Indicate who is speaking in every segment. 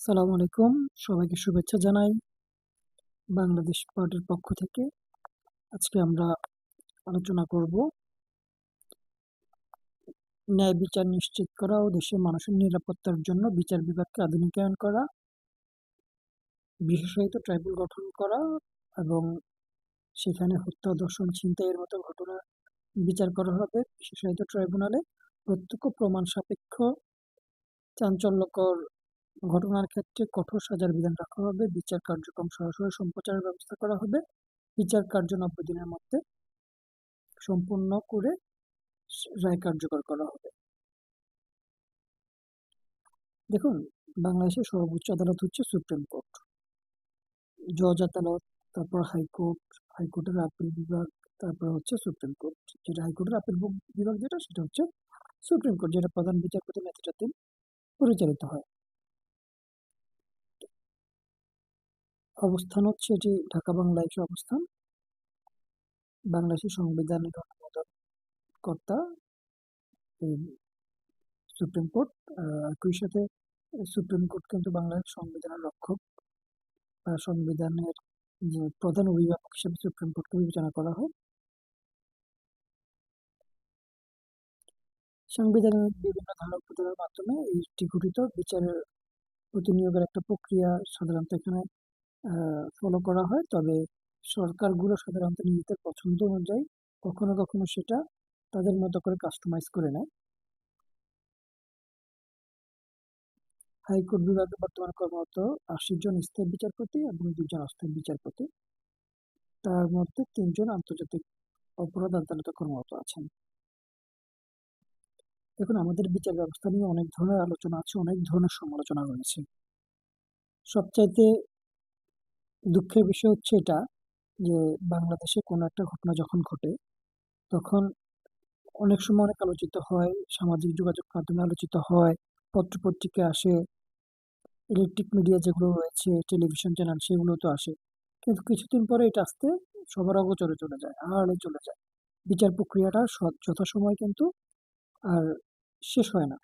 Speaker 1: সালামু আলাইকুম। সবাইকে শুভেচ্ছা জানাই বাংলাদেশ পার্টির পক্ষ থেকে। আজকে আমরা আলোচনা করব ন্যায় বিচার নিশ্চিত করা ও দেশের মানুষের নিরাপত্তার জন্য বিচার বিভাগকে আধুনিকায়ন করা, বিশেষায়িত ট্রাইব্যুনাল গঠন করা এবং সেখানে হত্যা, ধর্ষণ, ছিনতাইয়ের মতো ঘটনা বিচার করা হবে বিশেষায়িত ট্রাইব্যুনালে। প্রত্যক্ষ প্রমাণ সাপেক্ষ চাঞ্চল্যকর ঘটনার ক্ষেত্রে কঠোর সাজার বিধান রাখা হবে। বিচার কার্যক্রম সরাসরি সম্প্রচারের ব্যবস্থা করা হবে। বিচার কার্য 90 দিনের মধ্যে সম্পূর্ণ করে রায় কার্যকর করা হবে। দেখুন, বাংলাদেশের সর্বোচ্চ আদালত হচ্ছে সুপ্রিম কোর্ট, জজ আদালত, তারপর হাইকোর্ট, হাইকোর্টের আপিল বিভাগ, তারপর হচ্ছে সুপ্রিম কোর্ট। যেটা হাইকোর্টের আপিল বিভাগ যেটা সেটা হচ্ছে সুপ্রিম কোর্ট, যেটা প্রধান বিচারপতি নেতৃত্বাধীন পরিচালিত হয়। অবস্থান হচ্ছে এটি ঢাকা বাংলাদেশে অবস্থান। বাংলাদেশের সংবিধানের অনুমোদন কর্তা সুপ্রিম কোর্ট। একই সাথে সুপ্রিম কোর্ট কিন্তু বাংলাদেশ সংবিধানের রক্ষক বা সংবিধানের যে প্রধান অভিভাবক হিসেবে সুপ্রিম কোর্টকে বিবেচনা করা হয়। সংবিধানের বিভিন্ন ধারা উপধারার মাধ্যমে এটি গঠিত। বিচারের প্রতিনিয়োগের একটা প্রক্রিয়া সাধারণত এখানে ফলো করা হয়, তবে সরকারগুলো সাধারণত নিজেদের পছন্দ অনুযায়ী কখনো কখনো সেটা তাদের মতো করে কাস্টমাইজ করে নেয়। হাইকোর্ট বিভাগে বর্তমানে কর্মরত ৮০ জন স্থায়ী বিচারপতি এবং ২ জন অস্থায়ী বিচারপতি, তার মধ্যে ৩ জন আন্তর্জাতিক অপরাধ আদালতে কর্মরত আছেন। দেখুন, আমাদের বিচার ব্যবস্থা নিয়ে অনেক ধরনের আলোচনা আছে, অনেক ধরনের সমালোচনা রয়েছে। সবচাইতে দুঃখের বিষয় হচ্ছে এটা যে বাংলাদেশে কোনো একটা ঘটনা যখন ঘটে তখন অনেক সময় অনেক আলোচিত হয়, সামাজিক যোগাযোগ মাধ্যমে আলোচিত হয়, পত্রপত্রিকা আসে, ইলেকট্রিক মিডিয়া যেগুলো রয়েছে, টেলিভিশন চ্যানেল সেগুলো তো আসে, কিন্তু কিছুদিন পরে এটা আস্তে সবার অগোচরে চলে যায়, আড়ালে চলে যায়। বিচার প্রক্রিয়াটা যথাসময় কিন্তু আর শেষ হয় না।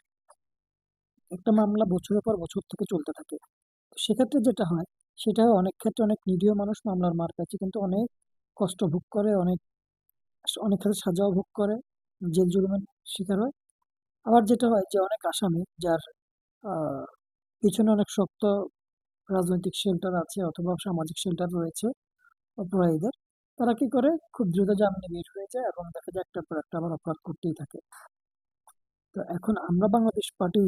Speaker 1: একটা মামলা বছরের পর বছর থেকে চলতে থাকে। সেক্ষেত্রে যেটা হয় সেটা অনেক ক্ষেত্রে অনেক নিরীহ মানুষ মামলার মার কাছে কিন্তু অনেক কষ্ট ভোগ করে, অনেক অনেক ক্ষেত্রে সাজাও ভোগ করে, জেল জুলুমের শিকার হয়। আবার যেটা হয় যে অনেক আসামি যার আহ, পিছনে অনেক শক্ত রাজনৈতিক শেল্টার আছে অথবা সামাজিক শেল্টার রয়েছে অপরাধীদের, তারা কি করে খুব দ্রুত জামিনে বের হয়ে যায় এবং দেখা যায় একটার পর একটা আবার অপরাধ করতেই থাকে। তো এখন আমরা বাংলাদেশ পার্টি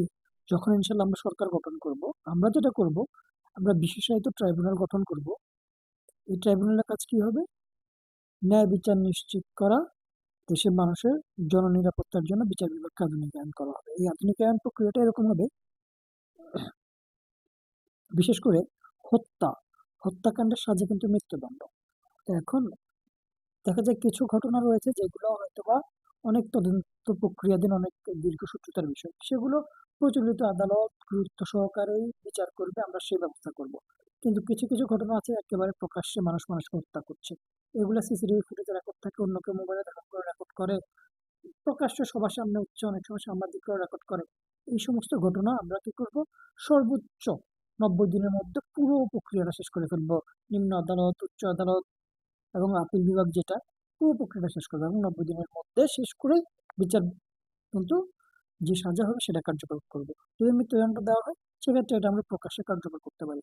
Speaker 1: যখন ইনশাল্লাহ আমরা সরকার গঠন করব, আমরা যেটা করব, আমরা বিশেষায়িত ট্রাইব্যুনাল গঠন করব। এই ট্রাইব্যুনালের কাজ কি হবে? ন্যায় বিচার নিশ্চিত করা, দেশের মানুষের জননিরাপত্তার জন্য বিচার বিভাগকে আধুনিকায়ন করা হবে। এই আধুনিকায়ন প্রক্রিয়াটা এরকম হবে, বিশেষ করে হত্যাকাণ্ডের সাজা কিন্তু মৃত্যুদণ্ড। তো এখন দেখা যায় কিছু ঘটনা রয়েছে যেগুলো হয়তোবা অনেক তদন্ত প্রক্রিয়াধীন, অনেক দীর্ঘসূত্রতার বিষয়, সেগুলো প্রচলিত আদালত গুরুত্ব সহকারেই বিচার করবে, আমরা সেই ব্যবস্থা করব। কিন্তু কিছু কিছু ঘটনা আছে একেবারে প্রকাশ্যে মানুষ মানুষকে হত্যা করছে, এগুলো সিসিটিভি ফুটেজে রেকর্ড থাকে, অন্য কেউ মোবাইলে রেকর্ড করে, প্রকাশ্যে সবার সামনে হচ্ছে, অনেক সময় সাংবাদিকরাও রেকর্ড করে। এই সমস্ত ঘটনা আমরা কি করব, সর্বোচ্চ 90 দিনের মধ্যে পুরো প্রক্রিয়াটা শেষ করে ফেলবো। নিম্ন আদালত, উচ্চ আদালত এবং আপিল বিভাগ যেটা, পুরো প্রক্রিয়াটা শেষ করবে এবং 90 দিনের মধ্যে শেষ করে বিচার কিন্তু যে সাজা হবে সেটা কার্যকর করবে। যদি মৃত্যুদণ্ড দেওয়া হয় সেক্ষেত্রে এটা আমরা প্রকাশ্যে কার্যকর করতে পারি।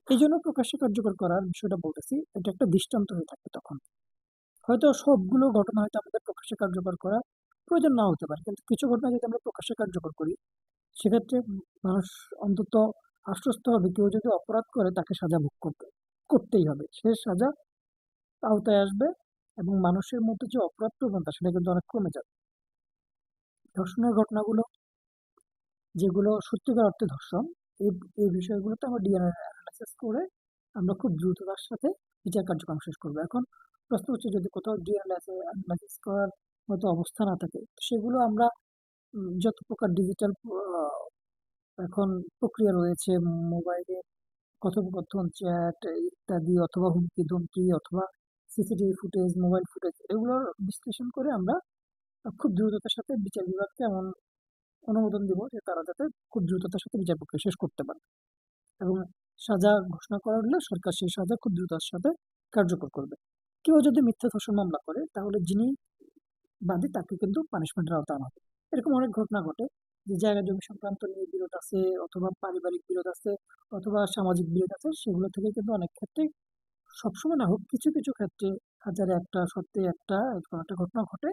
Speaker 1: এই জন্য প্রকাশ্যে কার্যকর করার বিষয়টা বলতেছি, এটা একটা দৃষ্টান্ত হয়ে থাকবে। তখন হয়তো সবগুলো ঘটনা হয়তো আমাদের প্রকাশ্যে কার্যকর করা প্রয়োজন নাও হতে পারে, কিন্তু কিছু ঘটনা যদি আমরা প্রকাশ্যে কার্যকর করি সেক্ষেত্রে মানুষ অন্তত আশ্বস্ত হবে, কেউ যদি অপরাধ করে তাকে সাজা ভোগ করতেই হবে, সে সাজা আওতায় আসবে এবং মানুষের মধ্যে যে অপরাধ প্রবণতা সেটা কিন্তু অনেক কমে যাবে। ধর্ষণের ঘটনাগুলো যেগুলো সত্যিকার অর্থে ধর্ষণ, এই এই বিষয়গুলোতে আমরা ডিএনএ অ্যানালাইসিস করে আমরা খুব দ্রুততার সাথে বিচার কার্যক্রম শেষ করবো। এখন প্রশ্ন হচ্ছে, যদি কোথাও ডিএনএ অ্যানালাইসিস করার মতো অবস্থা না থাকে, সেগুলো আমরা যত প্রকার ডিজিটাল এখন প্রক্রিয়া রয়েছে, মোবাইলে কথোপকথন, চ্যাট ইত্যাদি, অথবা হুমকি ধমকি, অথবা সিসিটিভি ফুটেজ, মোবাইল ফুটেজ, এগুলোর বিশ্লেষণ করে আমরা খুব দ্রুততার সাথে বিচার বিভাগকে এমন অনুমোদন দিব যে তারা যাতে খুব দ্রুততার সাথে বিচার প্রক্রিয়া শেষ করতে পারে, এবং সাজা ঘোষণা করা হলে সরকার সেই সাজা খুব দ্রুততার সাথে কার্যকর করবে। কেউ যদি মিথ্যা ধর্ষণ মামলা করে তাহলে যিনি বাদী তাকে কিন্তু পানিশমেন্টের আওতায় আনা হবে। এরকম অনেক ঘটনা ঘটে যে জায়গা জমি সংক্রান্ত নিয়ে বিরোধ আছে, অথবা পারিবারিক বিরোধ আছে, অথবা সামাজিক বিরোধ আছে, সেগুলো থেকে কিন্তু অনেক ক্ষেত্রে, সবসময় না হোক, কিছু কিছু ক্ষেত্রে হাজারে একটা সত্যি একটা এরকম একটা ঘটনা ঘটে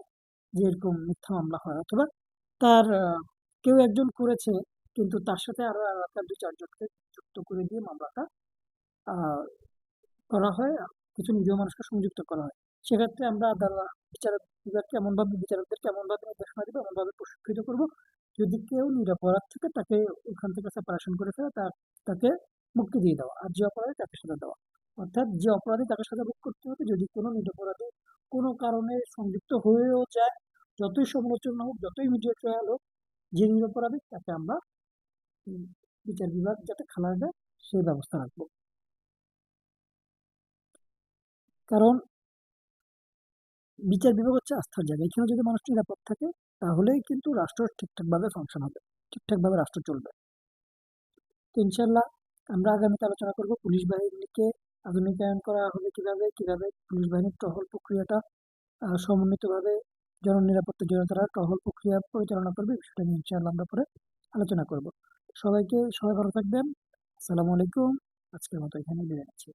Speaker 1: যে এরকম মিথ্যা মামলা হয়, অথবা তার কেউ একজন করেছে কিন্তু তার সাথে আরো এলাকার 2-4 জনকে যুক্ত করে দিয়ে মামলাটা আহ, করা হয়, কিছু নিরীহ মানুষকে সংযুক্ত করা হয়। সেক্ষেত্রে আমরা বিচারক বিভাগকে এমনভাবে, বিচারকদেরকে এমনভাবে নির্দেশনা দিব, এমনভাবে প্রশিক্ষিত করব, যদি কেউ নিরপরাধ থেকে তাকে ওখান থেকে সেপারেশন করে ফেলে, তাকে মুক্তি দিয়ে দেওয়া, আর যে অপরাধী তাকে সাজা দেওয়া। অর্থাৎ যে অপরাধী তাকে সাজা ভোগ করতে হবে, যদি কোনো নিরপরাধী কোনো কারণে সংযুক্ত হয়েও যায়, যতই সমালোচনা হোক, যতই মিডিয়া ট্রায়াল হোক, যে নিরপরাধী তাকে আমরা উম, বিচার বিভাগ যাতে খালাস দেয় সেই ব্যবস্থা রাখবো। কারণ বিচার বিভাগ হচ্ছে আস্থার জায়গা, এখানে যদি মানুষ নিরাপদ থাকে তাহলেই কিন্তু রাষ্ট্র ঠিকঠাক ভাবে ফাংশন হবে, ঠিকঠাক ভাবে রাষ্ট্র চলবে। তো ইনশাল্লাহ আমরা আগামীতে আলোচনা করব পুলিশ বাহিনীকে আধুনিকায়ন করা হবে কিভাবে, কিভাবে পুলিশ বাহিনীর টহল প্রক্রিয়াটা সমন্বিতভাবে জননিরাপত্তার জন্য তারা টহল প্রক্রিয়া পরিচালনা করবে, এই বিষয়টা নিয়ে ইনশাআল্লাহ আমরা পরে আলোচনা করব। সবাই ভালো থাকবেন। আসসালামু আলাইকুম। আজকের মতো এখানে বিদায় নিচ্ছি।